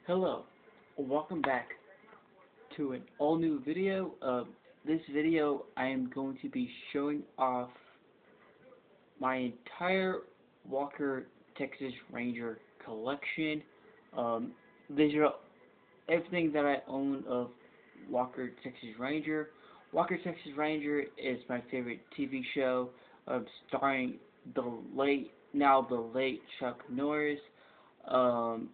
Hello, welcome back to an all new video. This video I am going to be showing off my entire Walker Texas Ranger collection. These are everything that I own of Walker Texas Ranger. Walker Texas Ranger is my favorite TV show, starring the late Chuck Norris. Um,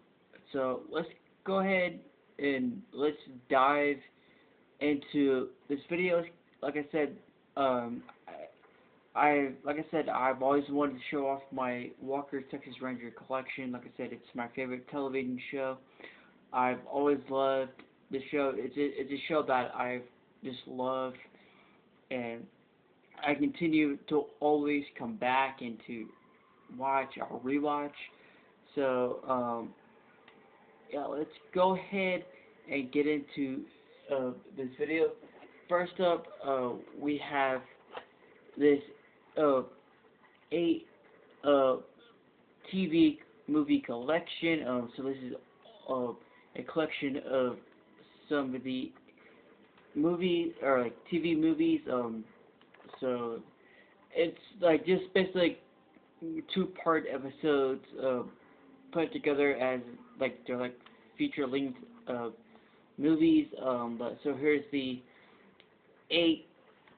so let's go ahead and let's dive into this video. Like I said, um, like I said, I've always wanted to show off my Walker Texas Ranger collection. Like I said, it's my favorite television show. I've always loved the show. It's a show that I've just loved, and I continue to always come back and to watch or rewatch. So yeah, let's go ahead and get into this video. First up, we have this uh, 8 uh, TV movie collection. So this is a collection of some of the movie or like TV movies. So it's like just basically two-part episodes put together as like they're like feature-length movies. But so here's the 8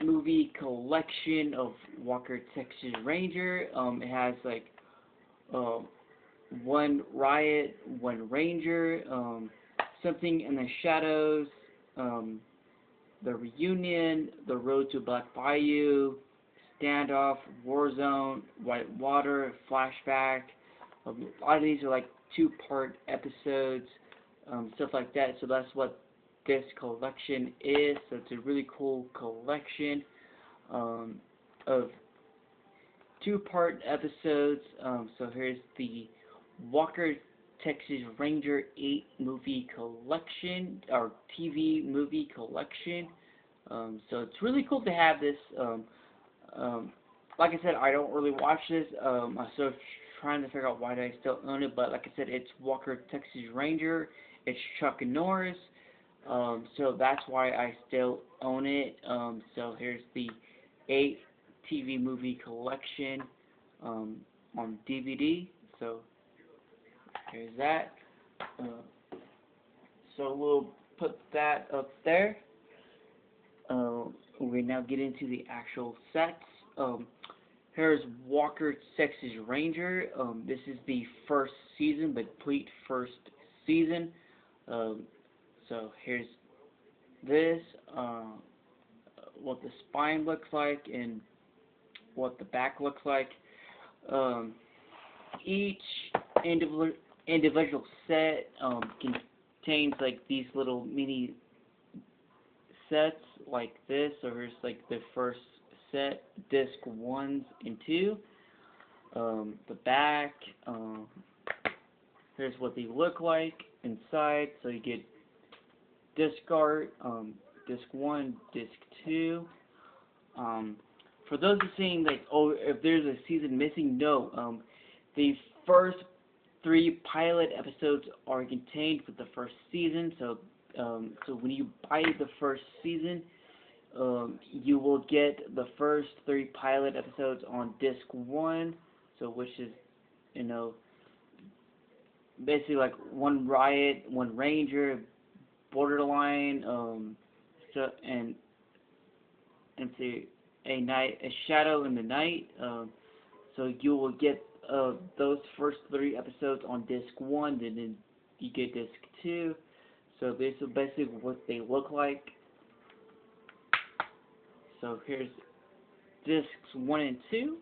movie collection of Walker Texas Ranger. It has like uh, One Riot, One Ranger, Something in the Shadows, um, The Reunion, The Road to Black Bayou, Standoff, Warzone, Whitewater, Flashback. A lot of these are like two-part episodes, stuff like that. So that's what this collection is. So it's a really cool collection of two-part episodes. So here's the Walker Texas Ranger 8 movie collection, or TV movie collection. So it's really cool to have this. Um, like I said, I don't really watch this. I'm still trying to figure out why do I still own it. But like I said, it's Walker Texas Ranger. It's Chuck Norris. So that's why I still own it. So here's the 8 TV movie collection on DVD. So here's that. So we'll put that up there. We now get into the actual sets. Here's Walker Texas Ranger. This is the first season, the complete first season. Um, so here's this, what the spine looks like and what the back looks like. Um, each individual set contains like these little mini sets like this. So here's like the first set, disc 1 and 2. The back, here's what they look like inside. So you get disc art, disc 1, disc 2. For those who are saying like, oh, if there's a season missing, no. The first 3 pilot episodes are contained with the first season. So when you buy the first season, you will get the first 3 pilot episodes on disc 1. So which is, you know, basically like One Riot, One Ranger, Borderline, so and see a Shadow in the Night. So you will get those first 3 episodes on disc 1, and then you get disc 2. So this is basically what they look like. So here's discs 1 and 2.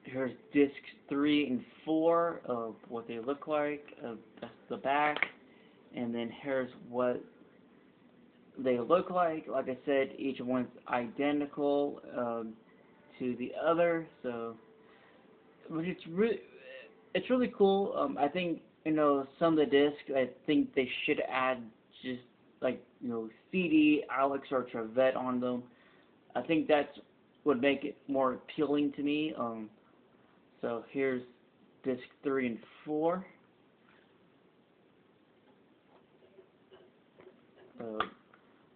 Here's discs 3 and 4 of what they look like. That's the back, and then here's what they look like. Like I said, each one's identical to the other. So, but it's really cool. I think, some of the discs, I think they should add just like, CD, Alex, or Trevette on them. I think that's would make it more appealing to me. So here's disc 3 and 4.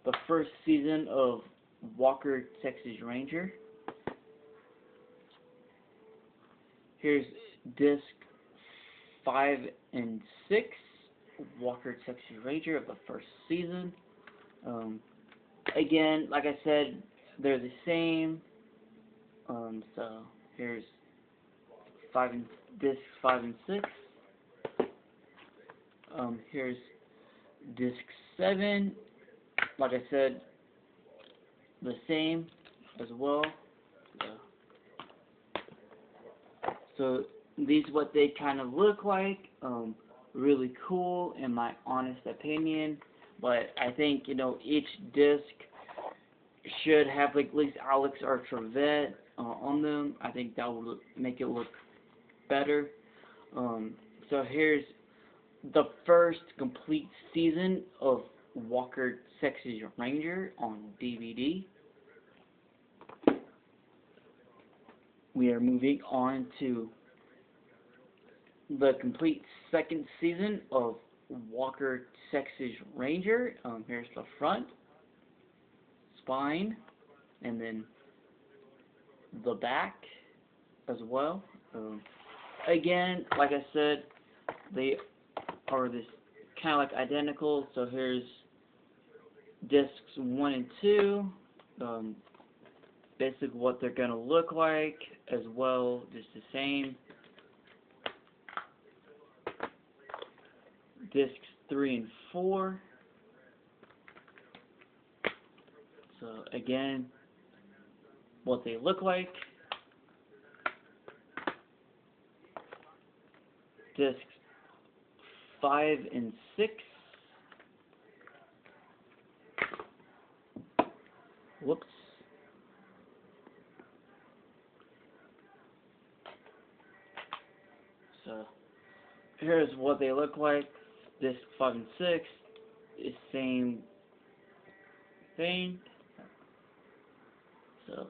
The first season of Walker, Texas Ranger. Here's disc 5 and 6, Walker, Texas Ranger of the first season. Again, like I said, they're the same. So here's disc 5 and 6. Here's disc 7. Like I said, the same as well. So these what they kind of look like. Really cool in my honest opinion. But I think, you know, each disc should have like at least Alex or Trevette on them. I think that would make it look better. So here's the first complete season of Walker, Texas Ranger on DVD. We are moving on to the complete second season of Walker, Texas Ranger. Here's the front, spine, and then the back as well. Again, like I said, they are this kind of like identical. So here's discs 1 and 2. Basically what they're gonna look like as well, just the same. Discs 3 and 4. So again, what they look like. Discs 5 and 6. Whoops. So here's what they look like. Disc 5 and 6 is same thing. So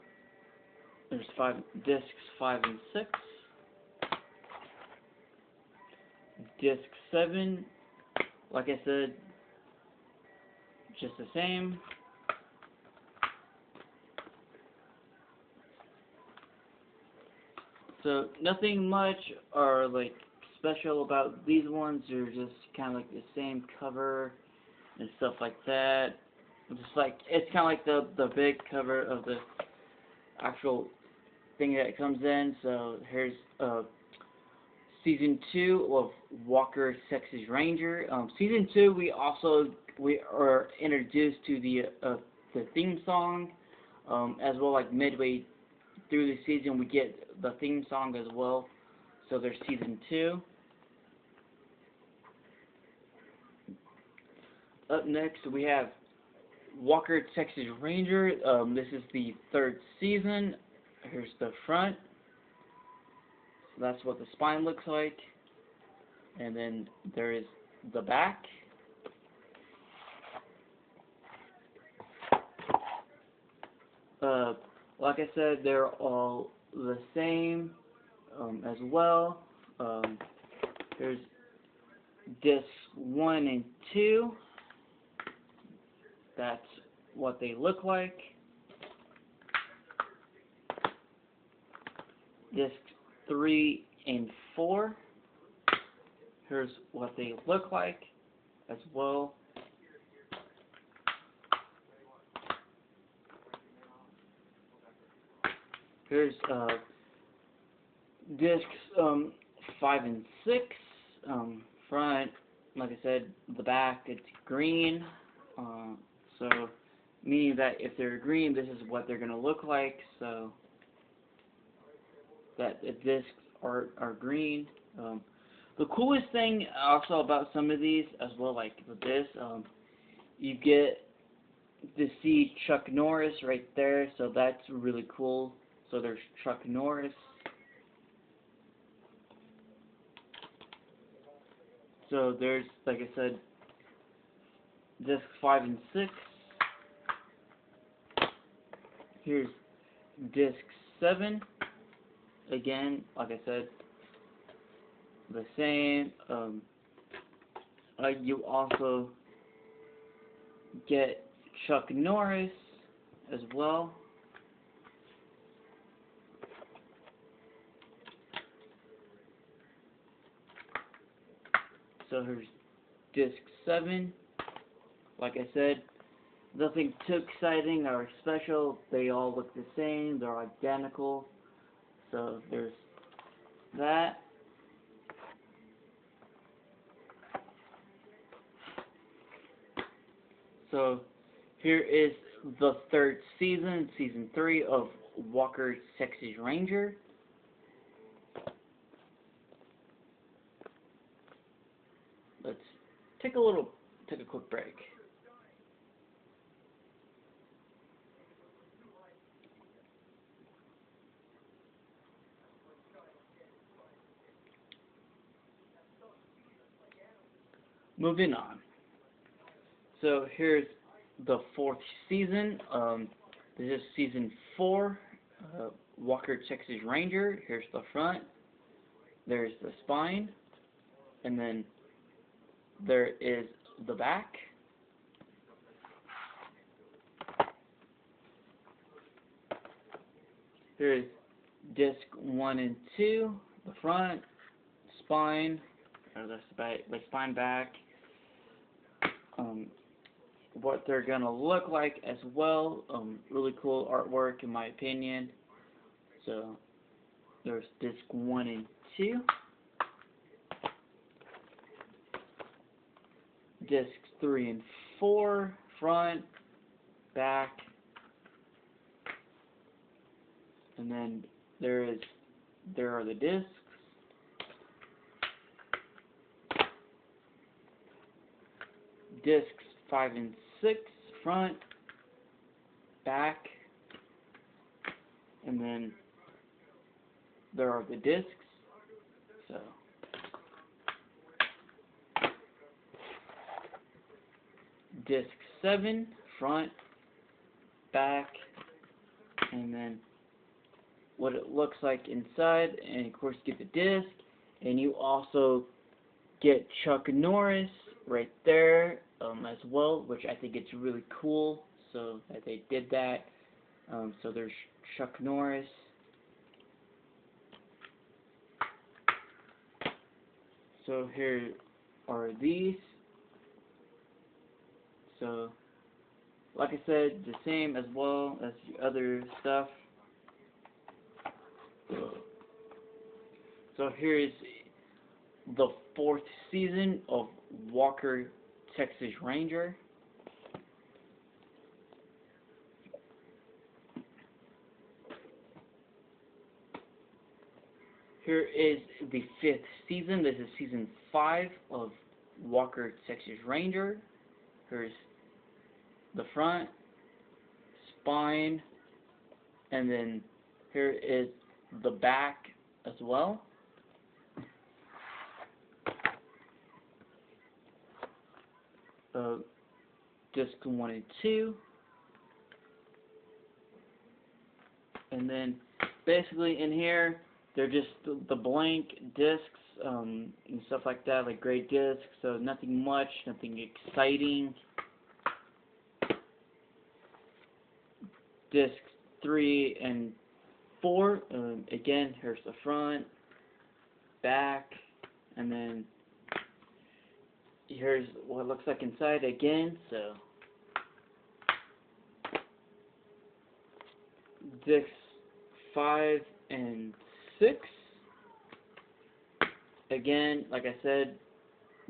there's discs 5 and 6. Disc 7, like I said, just the same. So nothing much or like special about these ones. They're just kind of like the same cover and stuff like that. Just like it's kind of like the big cover of the actual thing that comes in. So here's season 2 of Walker, Texas Ranger. Season 2, we are introduced to the theme song, as well. Like midway through the season, we get the theme song as well. So there's season 2. Up next, we have Walker, Texas Ranger. This is the 3rd season. Here's the front. So that's what the spine looks like. And then there is the back. Like I said, they're all the same as well. Here's discs 1 and 2. That's what they look like. Discs 3 and 4. Here's what they look like as well. Here's discs 5 and 6. Front, like I said, the back, it's green. So meaning that if they're green, this is what they're going to look like. So that the discs are green. The coolest thing also about some of these, as well, like with this, you get to see Chuck Norris right there. So that's really cool. So there's Chuck Norris. So there's, like I said, discs 5 and 6. Here's disc 7. Again, like I said, the same. You also get Chuck Norris as well. So here's disc 7. Like I said, nothing too exciting or special. They all look the same. They're identical. So there's that. So here is the third season, season 3 of Walker Texas Ranger. Let's take a quick break. Moving on. So here's the 4th season. This is season 4, Walker Texas Ranger. Here's the front. There's the spine. And then there is the back. Here's disc 1 and 2, the front, spine, or the spine back. What they're gonna look like as well. Really cool artwork in my opinion. So there's disc 1 and 2. Discs 3 and 4, front, back, and then there are the discs. Discs 5 and 6, front, back, and then there are the discs. So disc 7, front, back, and then what it looks like inside, and of course you get the disc, and you also get Chuck Norris right there as well, which I think it's really cool, so that they did that. So there's Chuck Norris. So here are these. So, like I said, the same as well as the other stuff. So here is the 4th season of Walker Texas Ranger. Here is the 5th season. This is season 5 of Walker Texas Ranger. Here's the front, spine, and then here is the back as well. Disc 1 and 2. And then basically in here, they're just the blank discs and stuff like that, like gray discs, so nothing much, nothing exciting. Discs 3 and 4, again, here's the front, back, and then here's what it looks like inside again. So discs 5 and 6, again, like I said,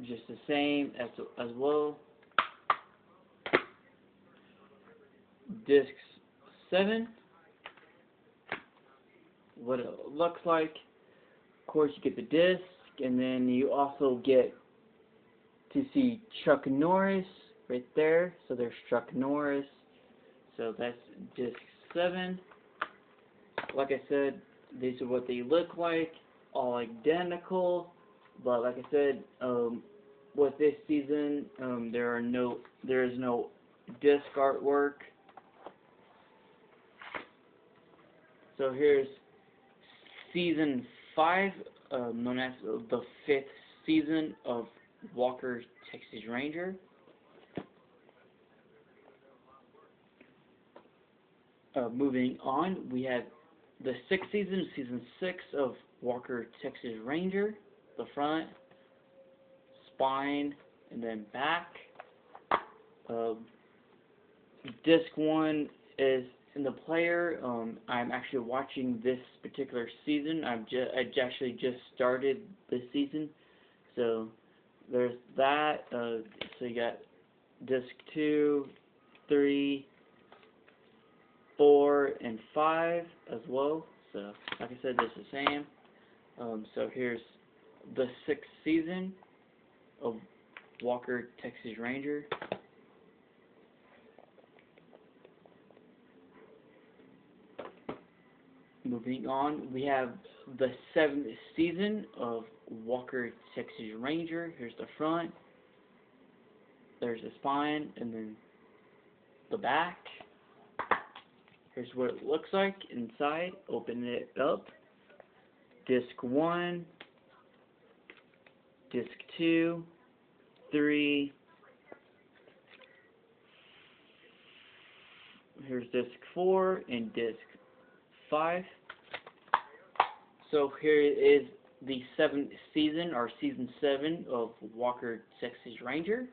just the same as well. Discs 7, what it looks like. Of course, you get the disc, and then you also get to see Chuck Norris right there. So there's Chuck Norris. So that's disc 7. Like I said, these are what they look like, all identical. But like I said, with this season, there is no disc artwork. So here's season 5 known as the 5th season of Walker, Texas Ranger. Moving on, we have the 6th season, season 6 of Walker, Texas Ranger. The front, spine, and then back. Disc 1 is in the player. I'm actually watching this particular season. I actually just started this season, so there's that. So you got disc 2, 3, 4, and 5 as well. So like I said, this is the same. So here's the 6th season of Walker, Texas Ranger. Moving on, we have the 7th season of Walker, Texas Ranger. Here's the front. There's the spine, and then the back. Here's what it looks like inside. Open it up. Disc 1, Disc 2, 3. Here's Disc 4 and Disc 5. So here is the 7th season, or season 7 of Walker, Texas Ranger.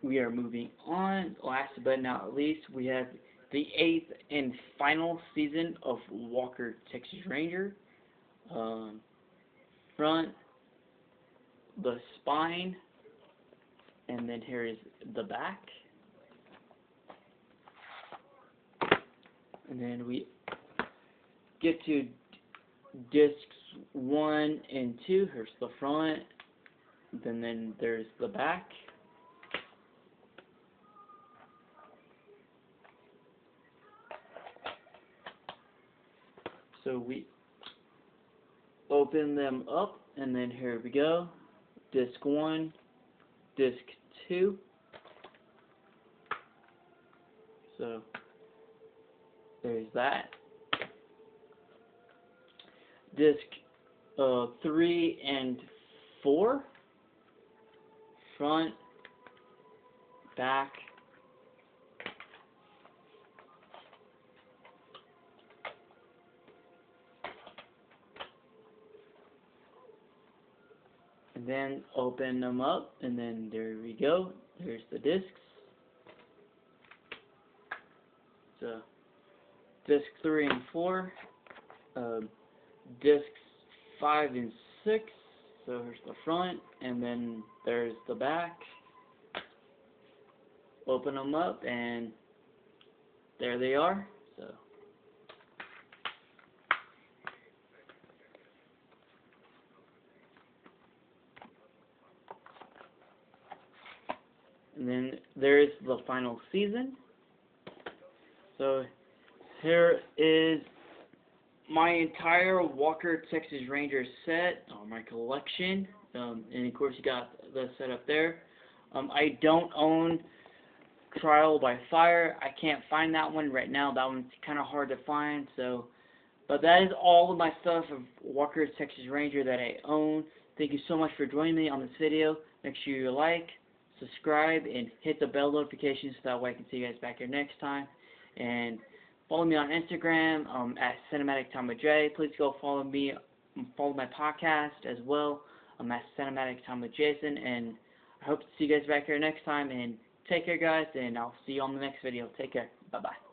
We are moving on. Last but not least, we have the 8th and final season of Walker, Texas Ranger. Front, the spine, and then here is the back. And then we get to discs 1 and 2. Here's the front. Then there's the back. So we open them up, and then here we go. Disc 1, Disc 2. So there's that. Disc 3 and 4. Front, back. And then open them up, and then there we go. Here's the discs. So disc 3 and 4, discs 5 and 6. So here's the front, and then there's the back. Open them up, and there they are. So. And then there is the final season. So here is my entire Walker, Texas Ranger set, my collection. And of course you got the set up there. I don't own Trial by Fire. I can't find that one right now. That one's kind of hard to find. So, but that is all of my stuff of Walker, Texas Ranger that I own. Thank you so much for joining me on this video. Make sure you like, subscribe, and hit the bell notification so that way I can see you guys back here next time. And follow me on Instagram at Cinematic Time with Jay. Please go follow me, follow my podcast as well. I'm at Cinematic Time with Jason, and I hope to see you guys back here next time. And take care, guys, and I'll see you on the next video. Take care. Bye bye.